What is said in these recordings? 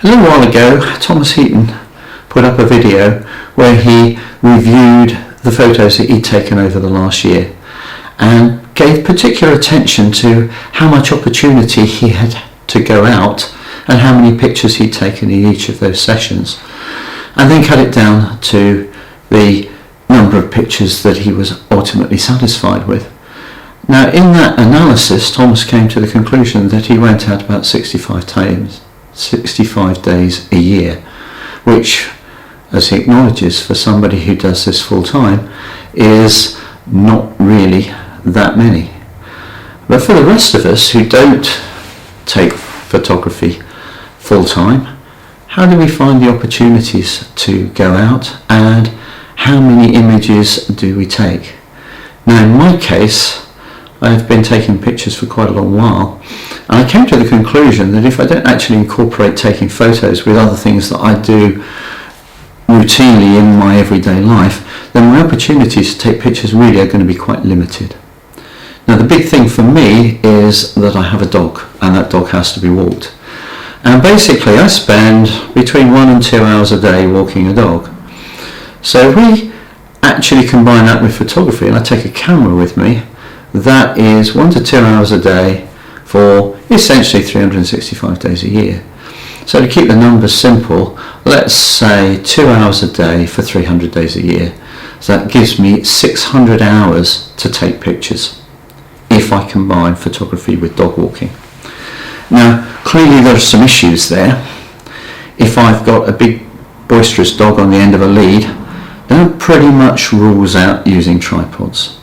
A little while ago, Thomas Heaton put up a video where he reviewed the photos that he'd taken over the last year and gave particular attention to how much opportunity he had to go out and how many pictures he'd taken in each of those sessions, and then cut it down to the number of pictures that he was ultimately satisfied with. Now, in that analysis, Thomas came to the conclusion that he went out about 65 days a year, which, as he acknowledges, for somebody who does this full time, is not really that many. But for the rest of us who don't take photography full time, how do we find the opportunities to go out, and how many images do we take? Now, in my case, I've been taking pictures for quite a long while, and I came to the conclusion that if I don't actually incorporate taking photos with other things that I do routinely in my everyday life, then my opportunities to take pictures really are going to be quite limited. Now, the big thing for me is that I have a dog, and that dog has to be walked. And basically I spend between 1 and 2 hours a day walking a dog. So if we actually combine that with photography, and I take a camera with me, that is 1 to 2 hours a day for essentially 365 days a year. So to keep the numbers simple, let's say 2 hours a day for 300 days a year. So that gives me 600 hours to take pictures if I combine photography with dog walking. Now, clearly there are some issues there. If I've got a big boisterous dog on the end of a lead, that pretty much rules out using tripods.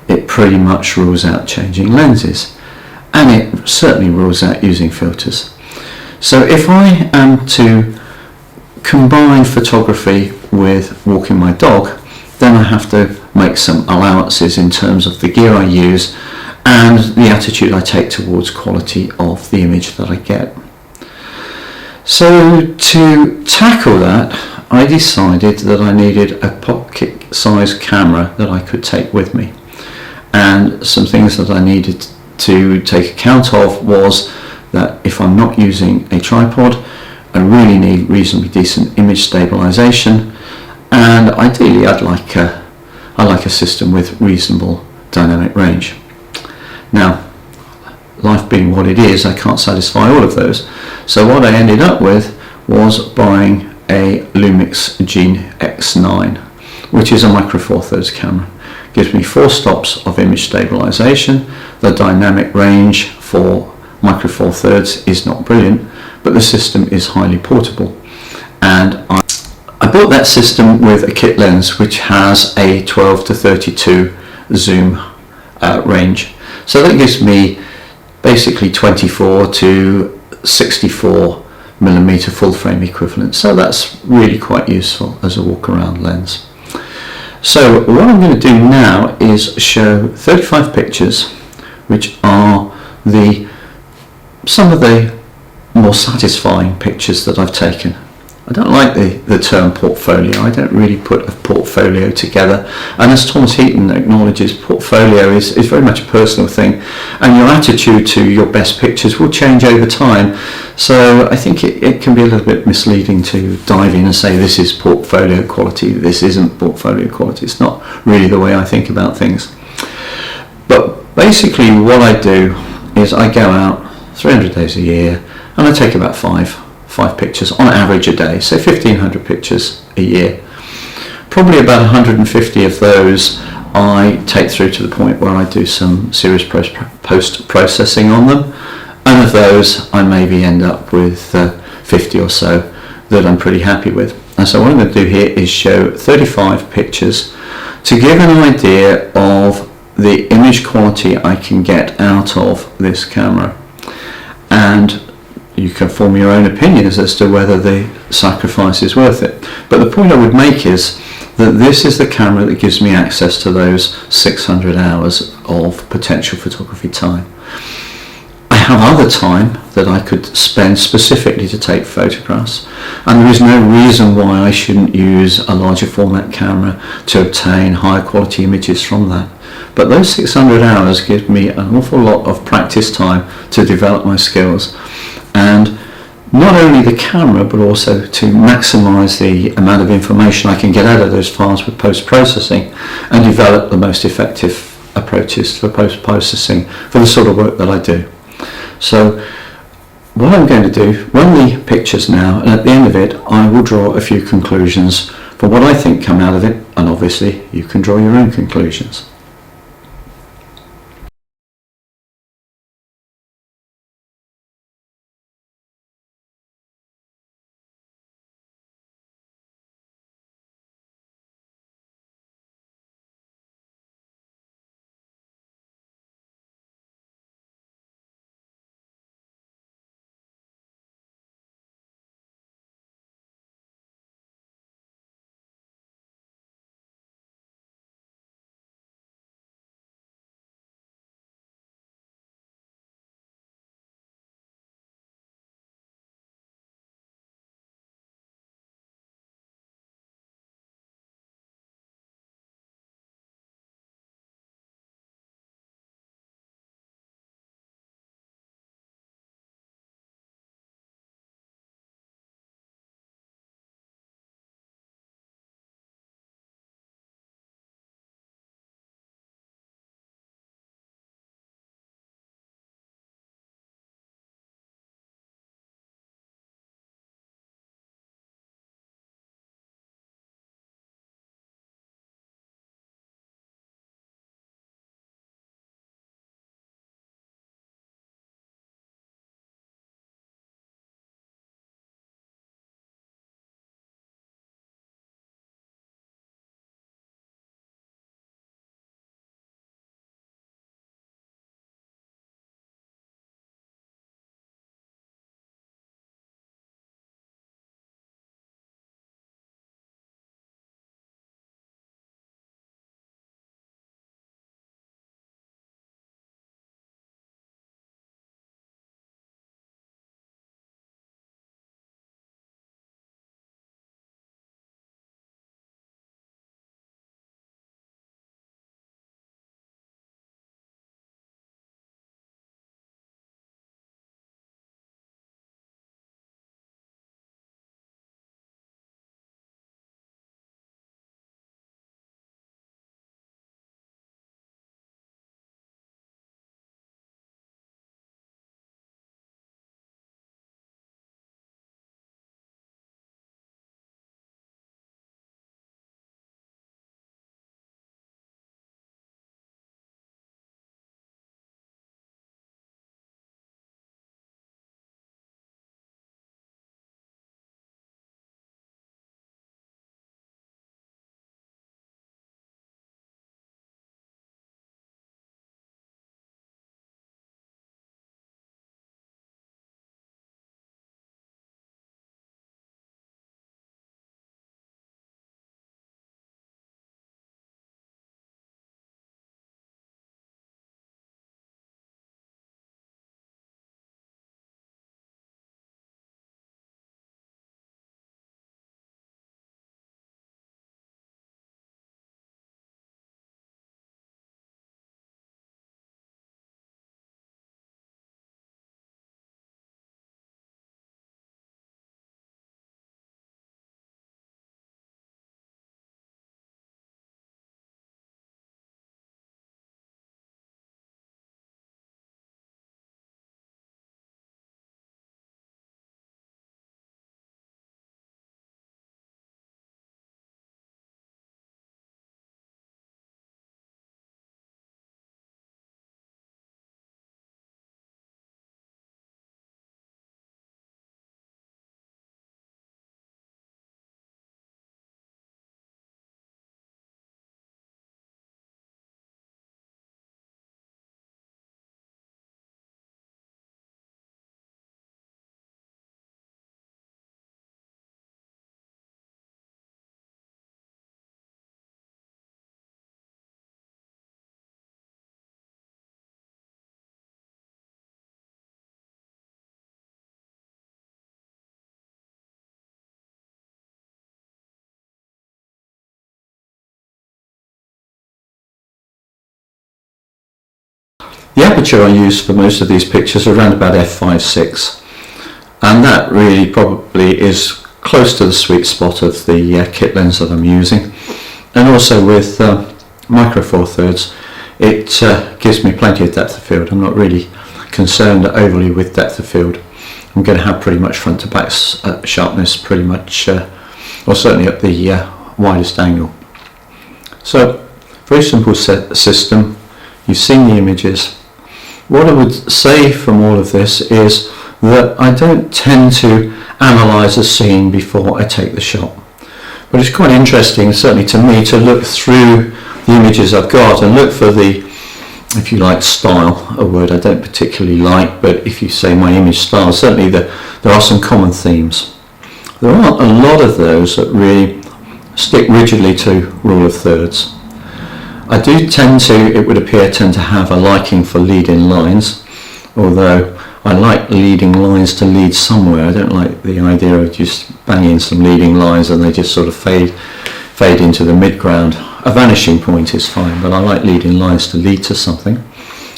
It pretty much rules out changing lenses, and it certainly rules out using filters. So if I am to combine photography with walking my dog, then I have to make some allowances in terms of the gear I use and the attitude I take towards quality of the image that I get. So to tackle that, I decided that I needed a pocket-sized camera that I could take with me. And some things that I needed to take account of was that if I'm not using a tripod, I really need reasonably decent image stabilization, and ideally I like a system with reasonable dynamic range. Now, life being what it is, I can't satisfy all of those. So what I ended up with was buying a Lumix Gene X9, which is a micro four thirds camera. Gives me 4 stops of image stabilization. The dynamic range for micro four thirds is not brilliant, but the system is highly portable. And I bought that system with a kit lens which has a 12 to 32 zoom range. So that gives me basically 24 to 64 millimeter full frame equivalent. So that's really quite useful as a walk around lens. So what I'm going to do now is show 35 pictures which are some of the more satisfying pictures that I've taken. I don't like the term portfolio. I don't really put a portfolio together, and as Thomas Heaton acknowledges, portfolio is very much a personal thing, and your attitude to your best pictures will change over time. So I think it can be a little bit misleading to dive in and say this is portfolio quality, this isn't portfolio quality. It's not really the way I think about things. But basically what I do is I go out 300 days a year and I take about five pictures on average a day, so 1,500 pictures a year. Probably about 150 of those I take through to the point where I do some serious post-processing on them, and of those I maybe end up with 50 or so that I'm pretty happy with. And so what I'm going to do here is show 35 pictures to give an idea of the image quality I can get out of this camera, and you can form your own opinions as to whether the sacrifice is worth it. But the point I would make is that this is the camera that gives me access to those 600 hours of potential photography time. I have other time that I could spend specifically to take photographs, and there is no reason why I shouldn't use a larger format camera to obtain higher quality images from that. But those 600 hours give me an awful lot of practice time to develop my skills. And not only the camera but also to maximise the amount of information I can get out of those files with post-processing, and develop the most effective approaches for post-processing for the sort of work that I do. So what I'm going to do, run the pictures now, and at the end of it I will draw a few conclusions for what I think come out of it, and obviously you can draw your own conclusions. The aperture I use for most of these pictures are around about f5.6. and that really probably is close to the sweet spot of the kit lens that I'm using. And also with micro four thirds, it gives me plenty of depth of field. I'm not really concerned overly with depth of field. I'm going to have pretty much front to back sharpness, pretty much, or certainly at the widest angle. So, very simple system. You've seen the images. What I would say from all of this is that I don't tend to analyse a scene before I take the shot. But it's quite interesting, certainly to me, to look through the images I've got and look for the, if you like, style, a word I don't particularly like, but if you say my image style, certainly there are some common themes. There aren't a lot of those that really stick rigidly to rule of thirds. I do tend to have a liking for lead-in lines, although I like leading lines to lead somewhere. I don't like the idea of just banging some leading lines and they just sort of fade into the mid-ground. A vanishing point is fine, but I like leading lines to lead to something.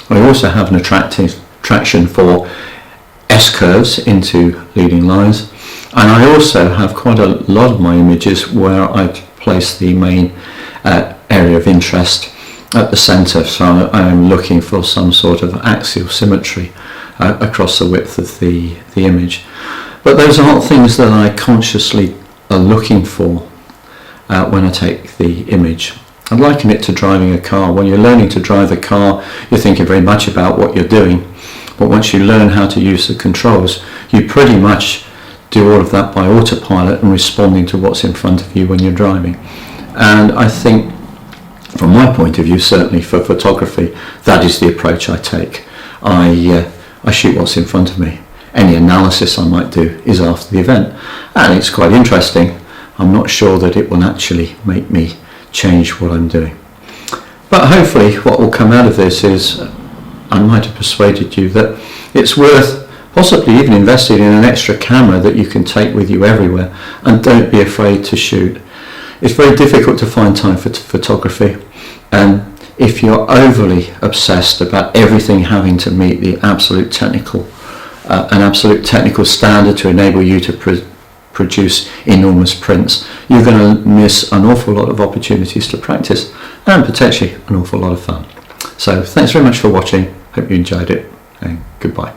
I also have an attraction for S-curves into leading lines, and I also have quite a lot of my images where I place the main area of interest at the centre, so I am looking for some sort of axial symmetry across the width of the image. But those aren't things that I consciously are looking for when I take the image. I liken it to driving a car. When you're learning to drive the car, you're thinking very much about what you're doing, but once you learn how to use the controls, you pretty much do all of that by autopilot and responding to what's in front of you when you're driving. And I think, from my point of view, certainly for photography, that is the approach I take. I shoot what's in front of me. Any analysis I might do is after the event, and it's quite interesting. I'm not sure that it will actually make me change what I'm doing. But hopefully what will come out of this is I might have persuaded you that it's worth possibly even investing in an extra camera that you can take with you everywhere, and don't be afraid to shoot. It's very difficult to find time for photography, and if you're overly obsessed about everything having to meet the absolute technical standard to enable you to produce enormous prints, you're going to miss an awful lot of opportunities to practice and potentially an awful lot of fun. So thanks very much for watching. Hope you enjoyed it, and goodbye.